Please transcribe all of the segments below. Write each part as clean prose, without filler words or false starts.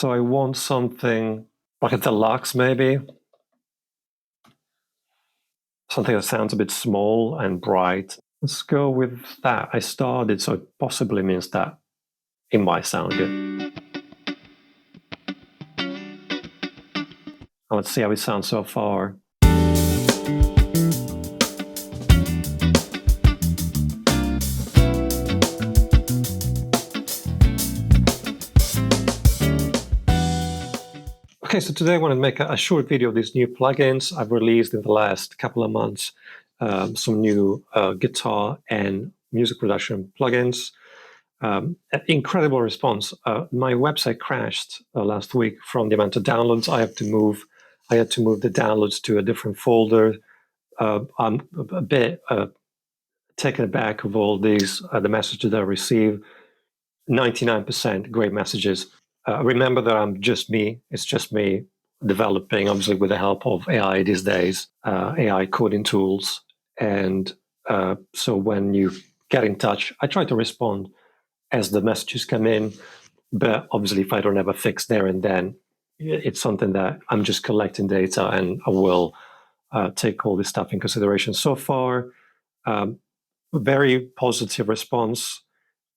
So I want something like a deluxe, maybe. Something that sounds a bit small and bright. Let's go with that. I started, so it possibly means that it might sound good. Let's see how it sounds so far. Okay, so today I want to make a short video of these new plugins I've released in the last couple of months. Some new guitar and music production plugins. Incredible response. My website crashed last week from the amount of downloads. I had to move the downloads to a different folder. I'm a bit taken aback of all these, the messages that I received. 99% great messages. Remember that I'm just me. It's just me developing, obviously with the help of AI these days, AI coding tools. And so when you get in touch, I try to respond as the messages come in. But obviously, if I don't have a fix there and then, it's something that I'm just collecting data, and I will take all this stuff in consideration. So far, very positive response.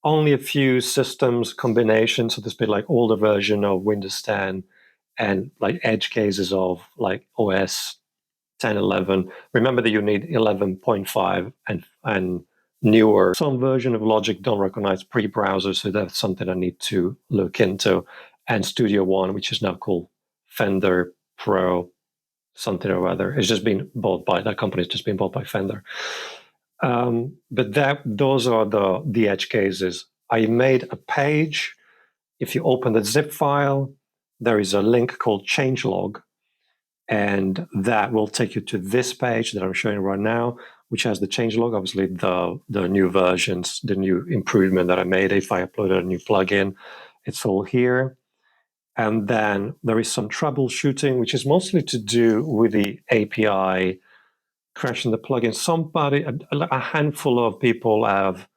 Only a few systems combinations, so to speak, like older version of Windows 10 and like edge cases of like OS 10, 11. Remember that you need 11.5 and newer. Some version of Logic don't recognize pre-browser, so that's something I need to look into. And Studio One, which is now called Fender Pro something or other. It's just been bought by, that company's just been bought by Fender. But those are the edge cases. I made a page. If you open the zip file, there is a link called changelog, and that will take you to this page that I'm showing right now, which has the changelog, obviously the new versions, the new improvement that I made. If I uploaded a new plugin, it's all here. And then there is some troubleshooting, which is mostly to do with the API crashing the plugin. A handful of people have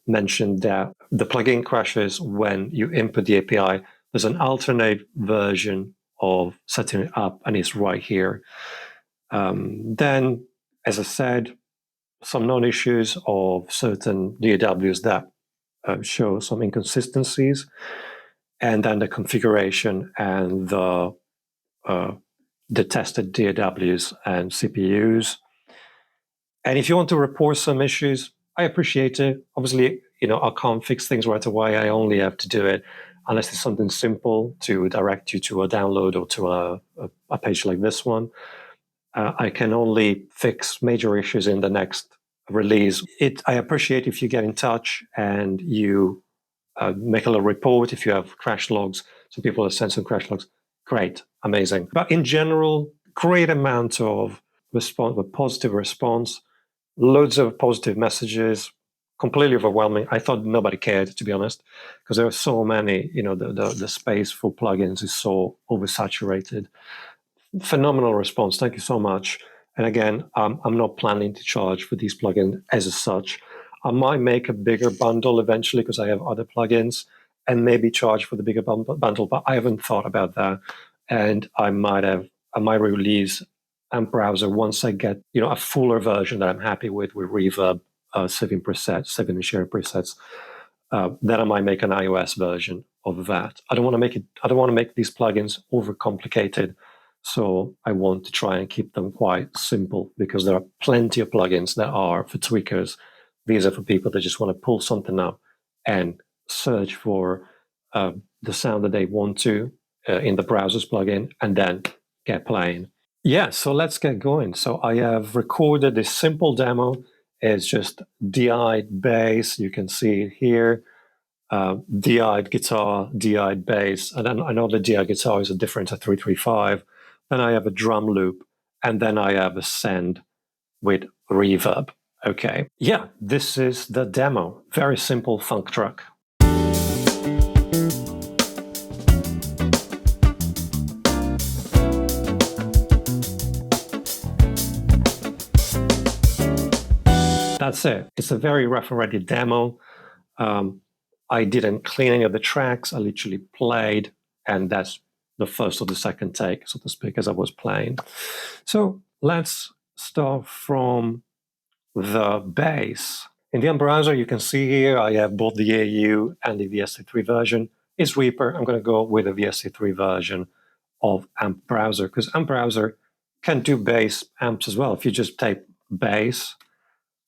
mentioned that the plugin crashes when you input the API. There's an alternate version of setting it up, and it's right here. Then, as I said, some known issues of certain DAWs that show some inconsistencies, and then the configuration and the tested DAWs and CPUs. And if you want to report some issues, I appreciate it. Obviously, I can't fix things right away. I only have to do it unless it's something simple to direct you to a download or to a page like this one. I can only fix major issues in the next release. I appreciate if you get in touch and you make a little report if you have crash logs. So people have sent some crash logs. Great, amazing. But in general, great amount of response, a positive response, loads of positive messages, completely overwhelming. I thought nobody cared, to be honest, because there are so many, the space for plugins is so oversaturated. Phenomenal response. Thank you so much. And again, I'm not planning to charge for these plugins as such. I might make a bigger bundle eventually because I have other plugins and maybe charge for the bigger bundle, but I haven't thought about that. And I might release AMP browser once I get a fuller version that I'm happy with reverb, 7 presets, 7 share presets. Then I might make an iOS version of that. I don't want to make these plugins overcomplicated. So I want to try and keep them quite simple because there are plenty of plugins that are for tweakers. These are for people that just want to pull something up and search for the sound that they want to in the browser's plugin and then get playing. Yeah, so let's get going. So I have recorded this simple demo. It's just DI'd bass. You can see it here. DI'd guitar, DI'd bass. And then I know the DI guitar is a different to 335. Then I have a drum loop. And then I have a send with reverb. Okay. Yeah, this is the demo. Very simple funk track. That's it. It's a very rough and ready demo. I didn't clean any of the tracks. I literally played and that's the first or the second take, so to speak, as I was playing. So let's start from the base. In the AMP browser, you can see here I have both the AU and the VST3 version. It's Reaper. I'm going to go with the VST3 version of AMP browser, because AMP browser can do base amps as well. If you just type base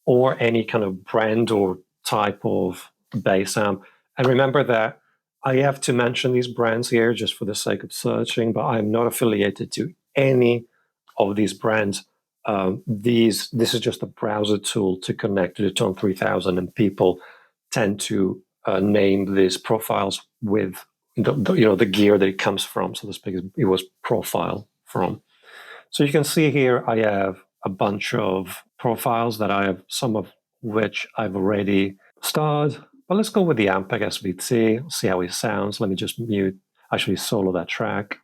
or any kind of brand or type of base amp. And remember that I have to mention these brands here just for the sake of searching, but I'm not affiliated to any of these brands. This is just a browser tool to connect to the Tone 3000, and people tend to name these profiles with the gear that it comes from, so to speak. It was profile from. So you can see here I have a bunch of profiles that I have, some of which I've already starred. But let's go with the Ampeg SVT, see how it sounds. Let me just actually solo that track.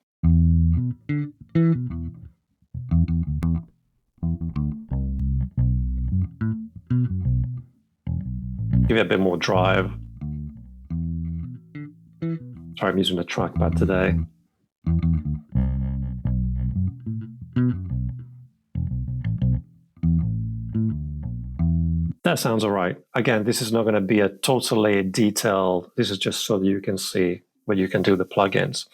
Give it a bit more drive. Sorry, I'm using the trackpad today. That sounds all right. Again, this is not going to be a totally detailed, this is just so that you can see where you can do the plugins.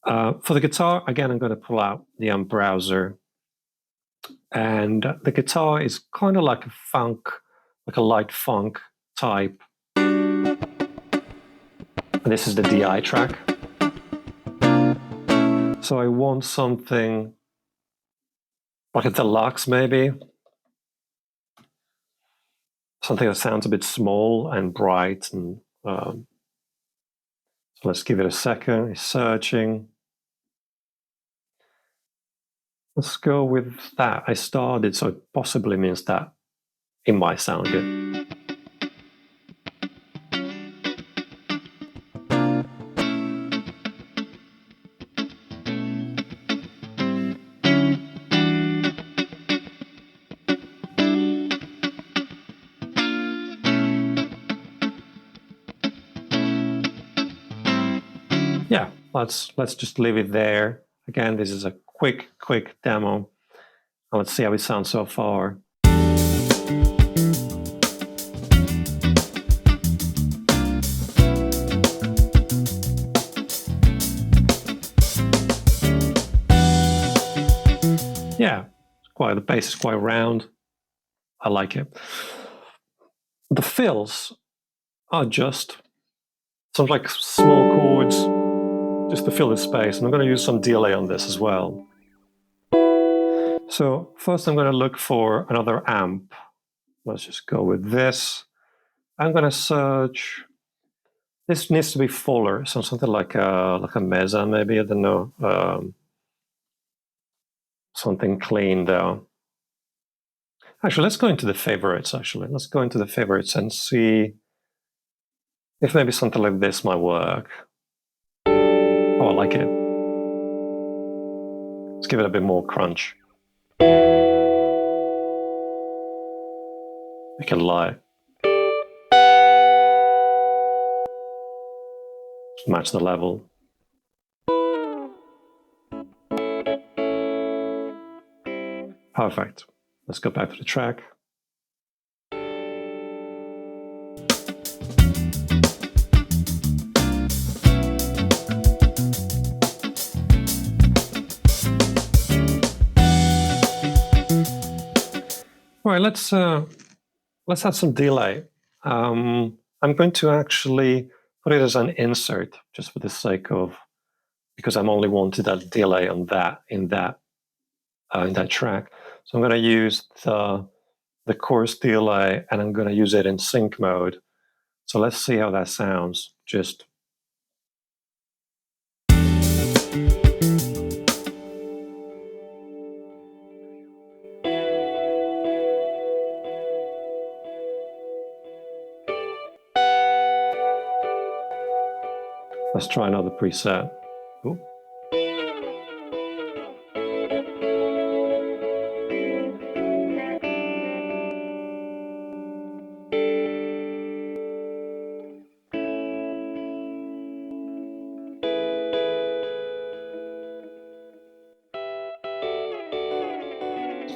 For the guitar, again, I'm going to pull out the AMP browser. And the guitar is kind of like a funk, like a light funk type. And this is the DI track. So I want something like a deluxe maybe. Something that sounds a bit small and bright. And so let's give it a second. It's searching. Let's go with that. I started, so it possibly means that it might sound good. Yeah, let's just leave it there. Again, this is a quick demo. And let's see how it sounds so far. Yeah, the bass is quite round. I like it. The fills are just sounds like small chords, just to fill the space. And I'm going to use some delay on this as well. So first I'm going to look for another amp. Let's just go with this. I'm going to search. This needs to be fuller, so something like a mezza maybe, I don't know. Something clean though. Actually, let's go into the favorites, Let's go into the favorites and see if maybe something like this might work. Oh, I like it. Let's give it a bit more crunch. Make it light. Match the level. Perfect. Let's go back to the track. All right, let's add some delay. I'm going to actually put it as an insert, just for the sake of, because I'm only wanted that delay on that in that track. So I'm going to use the chorus delay, and I'm going to use it in sync mode. So let's see how that sounds. Just let's try another preset. Ooh.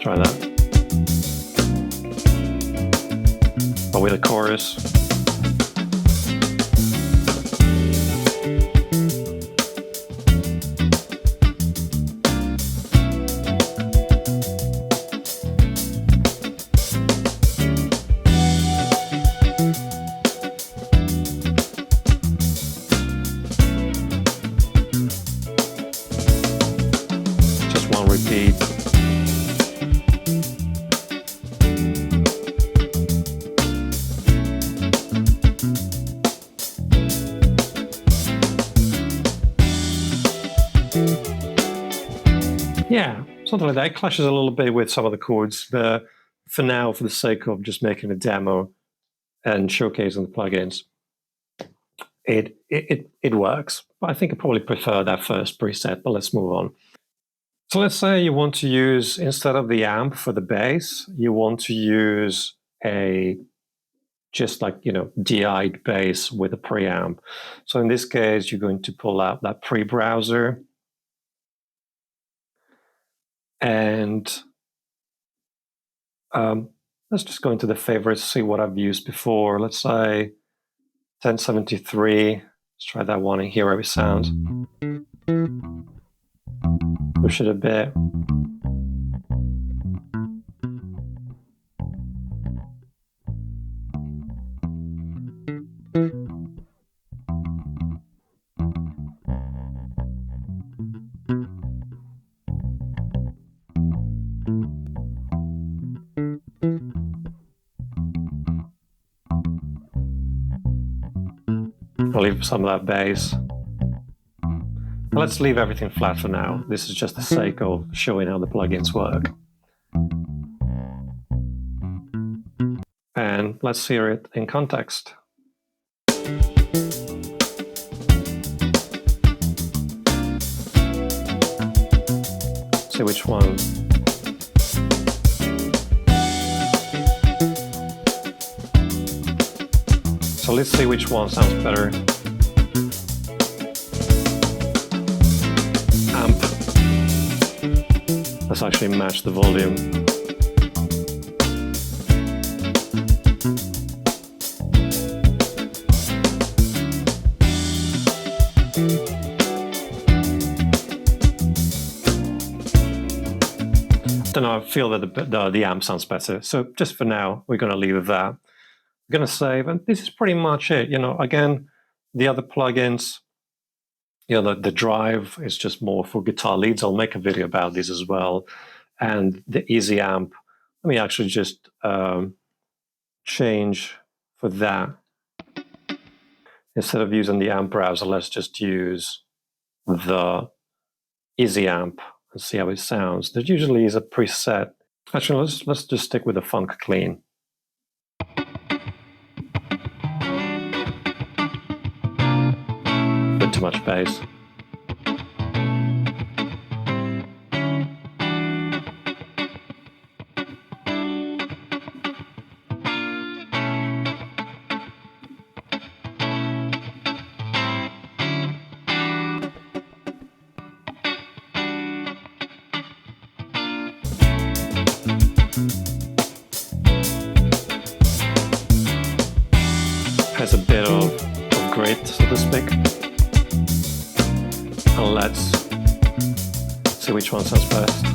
Try that. But with a chorus. Just one repeat. Yeah, something like that. It clashes a little bit with some of the chords, but for now, for the sake of just making a demo and showcasing the plugins, it works. But I think I probably prefer that first preset, but let's move on. So let's say you want to use, instead of the amp for the bass, you want to use a just like, DI'd bass with a preamp. So in this case, you're going to pull out that pre-browser and let's just go into the favorites, see what I've used before. Let's say 1073. Let's try that one and hear how it sounds. Push it a bit. I'll leave some of that bass. Let's leave everything flat for now. This is just the sake of showing how the plugins work. And let's hear it in context. See which one. So let's see which one sounds better. Amp. Let's actually match the volume. Then I feel that the amp sounds better. So just for now, we're going to leave that. I'm going to save, and this is pretty much it. Again, the other plugins, the drive is just more for guitar leads. I'll make a video about this as well. And the easy amp, let me actually just change for that. Instead of using the amp browser, let's just use the easy amp and see how it sounds. There usually is a preset. Actually, let's just stick with the funk clean. Bit too much bass. Has a bit of grit, so to speak. And let's see which one sounds best.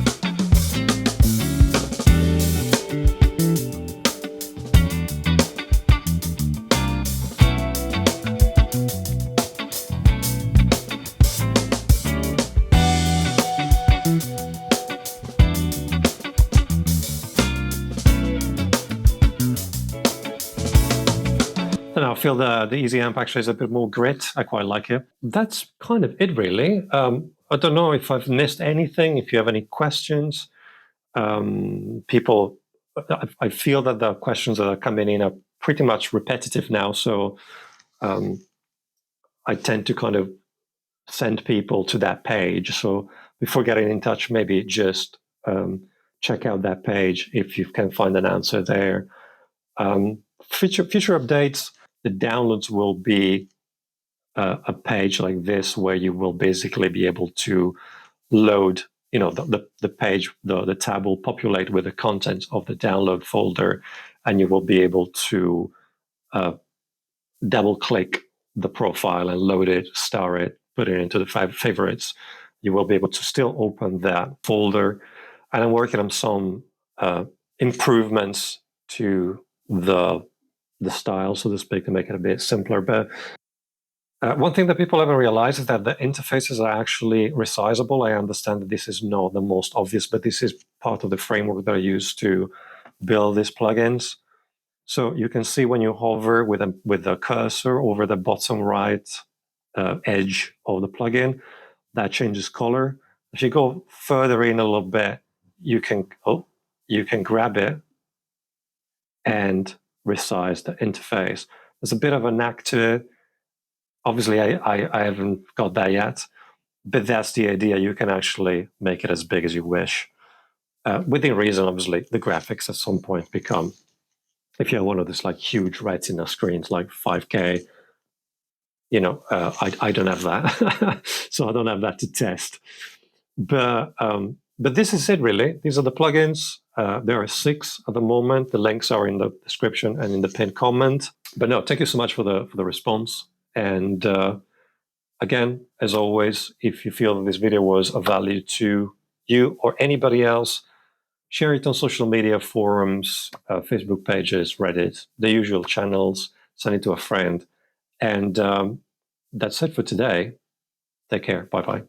And I feel the easy amp actually has a bit more grit. I quite like it. That's kind of it, really. I don't know if I've missed anything. If you have any questions, people, I feel that the questions that are coming in are pretty much repetitive now. So I tend to kind of send people to that page. So before getting in touch, maybe just check out that page if you can find an answer there. Future updates, the downloads will be a page like this where you will basically be able to load the page, the tab will populate with the content of the download folder, and you will be able to double click the profile and load it, star it, put it into the favorites. You will be able to still open that folder. And I'm working on some improvements to the style, so to speak, to make it a bit simpler. But one thing that people haven't realized is that the interfaces are actually resizable. I understand that this is not the most obvious, but this is part of the framework that I use to build these plugins. So you can see when you hover with the cursor over the bottom right edge of the plugin, that changes color. If you go further in a little bit, you can grab it and resize the interface. There's a bit of a knack to it. Obviously, I haven't got that yet, but that's the idea. You can actually make it as big as you wish. Within reason, obviously, the graphics at some point become, if you have one of these like huge retina screens, like 5K, I don't have that. So I don't have that to test. But this is it, really. These are the plugins. There are 6 at the moment. The links are in the description and in the pinned comment. But no, thank you so much for the response. And again, as always, if you feel that this video was of value to you or anybody else, share it on social media, forums, Facebook pages, Reddit, the usual channels, send it to a friend. And that's it for today. Take care. Bye-bye.